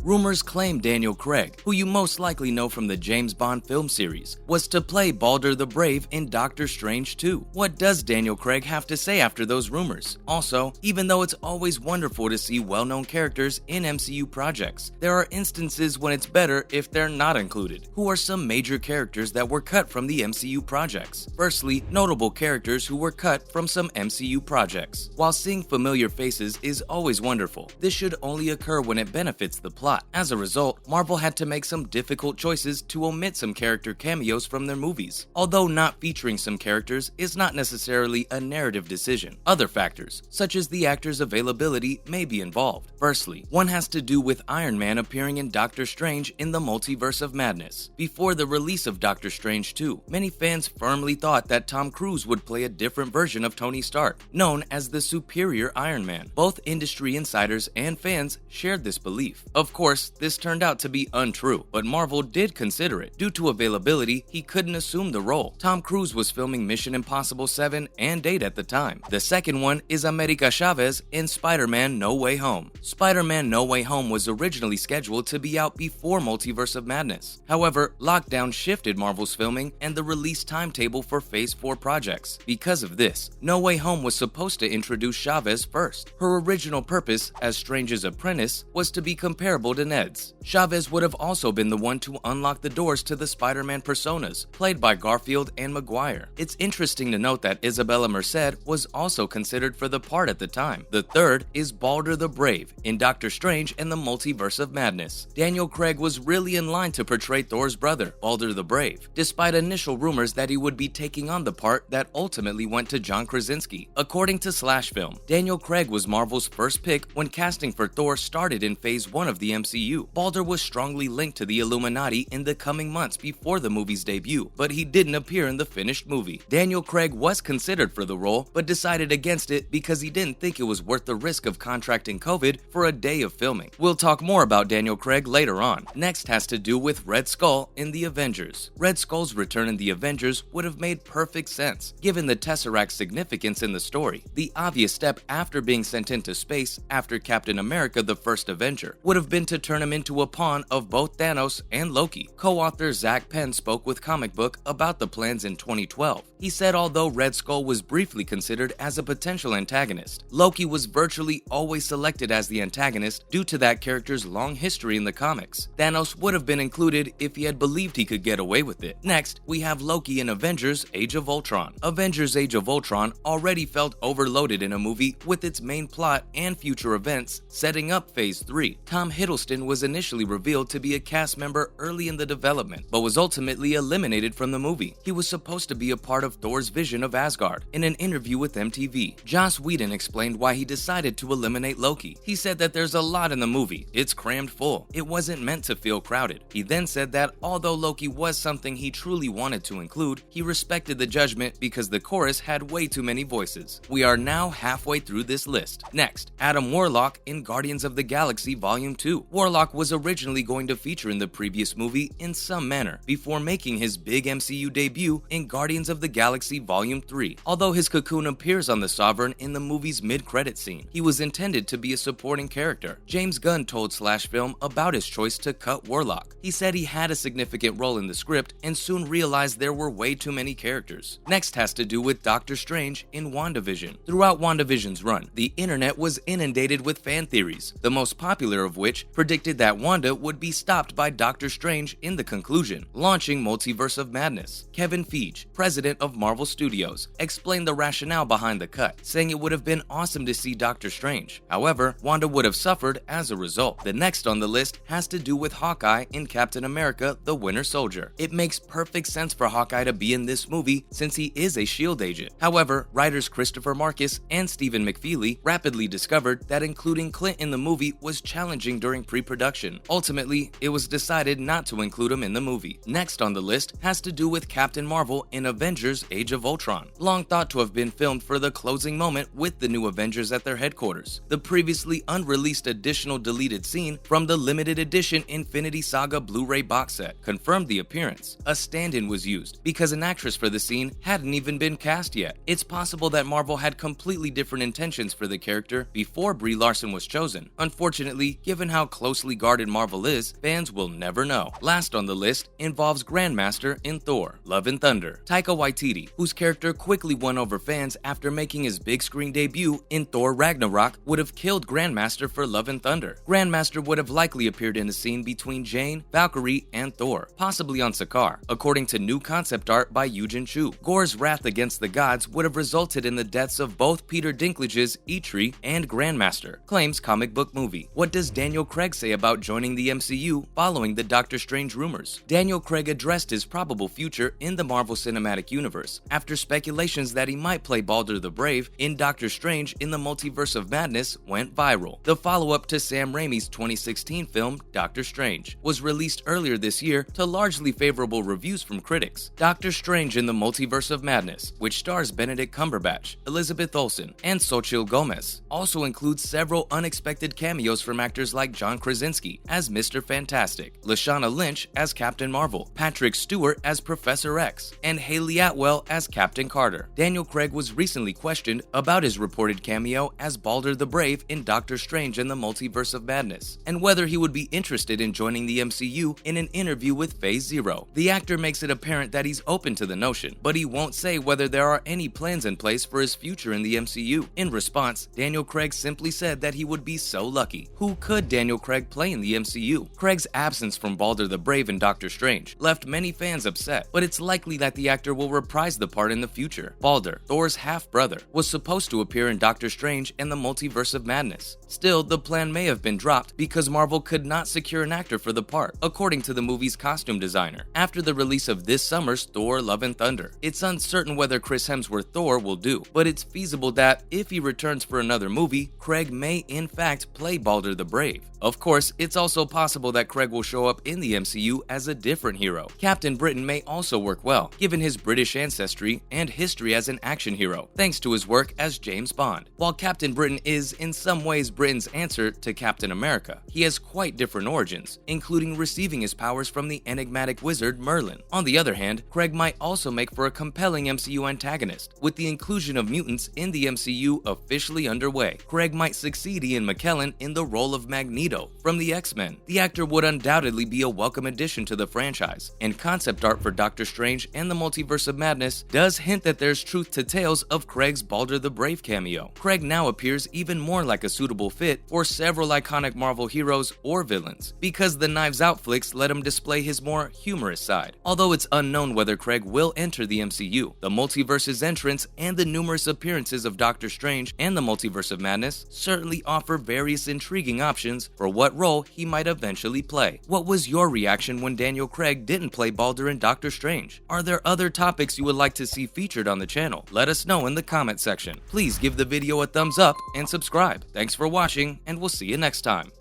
Rumors claim Daniel Craig, who you most likely know from the James Bond film series, was to play Balder the Brave in Doctor Strange 2. What does Daniel Craig have to say after those rumors? Also, even though it's always wonderful to see well-known characters in MCU projects, there are instances when it's better if they're not included. Who are some major characters that were cut from the MCU projects? Firstly, notable characters who were cut from some MCU projects. While seeing familiar faces is always wonderful, this should only occur when it benefits the plot. As a result, Marvel had to make some difficult choices to omit some character cameos from their movies. Although not featuring some characters is not necessarily a narrative decision. Other factors, such as the actor's availability, may be involved. Firstly, one has to do with Iron Man appearing in Doctor Strange in the Multiverse of Madness. Before the release of Doctor Strange 2, many fans firmly thought that Tom Cruise would play a different version of Tony Stark, known as the superior Iron Man. Both industry insiders and fans shared this belief. Of course, this turned out to be untrue, but Marvel did consider it. Due to availability, he couldn't assume the role. Tom Cruise was filming Mission Impossible 7 and 8 at the time. The second one is America Chavez in Spider-Man No Way Home. Spider-Man No Way Home was originally scheduled to be out before Multiverse of Madness. However, lockdown shifted Marvel's filming and the release timetable for Phase 4 projects. Because of this, No Way Home was supposed to introduce Chavez first. Her original purpose as Strange's apprentice was to be comparable to Ned's. Chavez would have also been the one to unlock the doors to the Spider-Man personas, played by Garfield and Maguire. It's interesting to note that Isabella Merced was also considered for the part at the time. The third is Balder the Brave in Doctor Strange and the Multiverse of Madness. Daniel Craig was really in line to portray Thor's brother, Balder the Brave, despite initial rumors that he would be taking on the part that ultimately went to John Krasinski. According to Slash Film, Daniel Craig was Marvel's first pick when casting for Thor started in Phase 1 of the MCU. Balder was strongly linked to the Illuminati in the coming months before the movie's debut, but he didn't appear in the finished movie. Daniel Craig was considered for the role, but decided against it because he didn't think it was worth the risk of contracting COVID for a day of filming. We'll talk more about Daniel Craig later on. Next has to do with Red Skull in the Avengers. Red Skull's return in the Avengers would have made perfect sense, given the Tesseract's significance in the story. The obvious step after being sent into space after Captain America the First Avenger would have been to turn him into a pawn of both Thanos and Loki. Co-author Zach Penn spoke with Comic Book about the plans in 2012. He said although Red Skull was briefly considered as a potential antagonist, Loki was virtually always selected as the antagonist due to that character's long history in the comics. Thanos would have been included if he had believed he could get away with it. Next, we have Loki in Avengers Age of Ultron. Avengers Age of Ultron already felt overloaded in a movie with its main plot and future events setting up Phase 3. Tom Hiddleston was initially revealed to be a cast member early in the development, but was ultimately eliminated from the movie. He was supposed to be a part of Thor's vision of Asgard. In an interview with MTV, Joss Whedon explained why he decided to eliminate Loki. He said that there's a lot in the movie. It's crammed full. It wasn't meant to feel crowded. He then said that although Loki was something he truly wanted to include, he respected the judgment because the chorus had way too many voices. We are now halfway through this list. Next, Adam Warlock in Guardians of the Galaxy Volume 2. Warlock was originally going to feature in the previous movie in some manner, before making his big MCU debut in Guardians of the Galaxy Volume 3. Although his cocoon appears on the Sovereign in the movie's mid-credit scene, he was intended to be a supporting character. James Gunn told Slash Film about his choice to cut Warlock. He said he had a significant role in the script and soon realized there were way too many characters. Next has to do with Doctor Strange in WandaVision. Throughout WandaVision's run, the internet was inundated with fan theories, the most popular of which predicted that Wanda would be stopped by Doctor Strange in the conclusion, launching Multiverse of Madness. Kevin Feige, president of Marvel Studios, explained the rationale behind the cut, saying it would have been awesome to see Doctor Strange. However, Wanda would have suffered as a result. The next on the list has to do with Hawkeye in Captain America: The Winter Soldier. It makes perfect sense for Hawkeye to be in this movie since he is a S.H.I.E.L.D. agent. However, writers Christopher Marcus and Stephen McFeely rapidly discovered that including Clint in the movie was challenging during pre-production. Ultimately, it was decided not to include him in the movie. Next on the list has to do with Captain Marvel in Avengers Age of Ultron. Long thought to have been filmed for the closing moment with the new Avengers at their headquarters. The previously unreleased additional deleted scene from the limited edition Infinity Saga Blu-ray box set confirmed the appearance. A stand-in was used because an actress for the scene hadn't even been cast yet. It's possible that Marvel had completely different intentions for the character before Brie Larson was chosen. Unfortunately, given how closely guarded Marvel is, fans will never know. Last on the list involves Grandmaster in Thor: Love and Thunder. Taika Waititi, whose character quickly won over fans after making his big screen debut in Thor Ragnarok, would have killed Grandmaster for Love and Thunder. Grandmaster would have likely appeared in a scene between Jane, Valkyrie, and Thor, possibly on Sakaar, according to new concept art by Eugen Chu. Gore's wrath against the gods would have resulted in the deaths of both Peter Dinklage's Eitri and Grandmaster, claims Comic Book Movie. What does Daniel Craig say about joining the MCU following the Doctor Strange rumors? Daniel Craig addressed his probable future in the Marvel Cinematic Universe after speculations that he might play Balder the Brave in Doctor Strange in the Multiverse of Madness went viral. The follow-up to Sam Raimi's 2016 film, Doctor Strange, was released earlier this year to largely favorable reviews from critics. Doctor Strange in the Multiverse of Madness, which stars Benedict Cumberbatch, Elizabeth Olsen, and Xochitl Gomez, also includes several unexpected cameos from actors like John Krasinski as Mr. Fantastic, Lashana Lynch as Captain Marvel, Patrick Stewart as Professor X, and Hayley Atwell as Captain Carter. Daniel Craig was recently questioned about his reported cameo as Balder the Brave in Doctor Strange in the Multiverse of Madness, and whether he would be interested in joining the MCU in an interview with Phase Zero. The actor makes it apparent that he's open to the notion, but he won't say whether there are any plans in place for his future in the MCU. In response, Daniel Craig simply said that he would be so lucky. Who could Daniel Craig play in the MCU? Craig's absence from Balder the Brave in Doctor Strange left many fans upset, but it's likely that the actor will reprise the part in the future. Balder, Thor's half-brother, was supposed to appear in Doctor Strange and the Multiverse of Madness. Still, the plan may have been dropped because Marvel could not secure an actor for the part, according to the movie's costume designer. After the release of this summer's Thor: Love and Thunder, it's uncertain whether Chris Hemsworth Thor will do, but it's feasible that if he returns for another movie, Craig may in fact play Balder the Brave. Of course, it's also possible that Craig will show up in the MCU as a different hero. Captain Britain may also work well, given his British ancestry and history as an action hero, thanks to his work as James Bond. While Captain Britain is in some ways Britain's answer to Captain America, he has quite different origins, including receiving his powers from the enigmatic wizard Merlin. On the other hand, Craig might also make for a compelling MCU antagonist. With the inclusion of mutants in the MCU officially underway, Craig might succeed Ian McKellen in the role of Magneto from the X-Men. The actor would undoubtedly be a welcome addition to the franchise, and concept art for Doctor Strange and the Multiverse of Madness does hint that there's truth to tales of Craig's Balder the Brave cameo. Craig now appears even more like a suitable fit for several iconic Marvel heroes or villains, because the Knives Out flicks let him display his more humorous side. Although it's unknown whether Craig will enter the MCU, the multiverse's entrance and the numerous appearances of Doctor Strange and the Multiverse of Madness certainly offer various intriguing options for what role he might eventually play. What was your reaction when Daniel Craig didn't play Balder in Doctor Strange? Are there other topics you would like to see featured on the channel? Let us know in the comment section. Please give the video a thumbs up and subscribe. Thanks for watching, and we'll see you next time.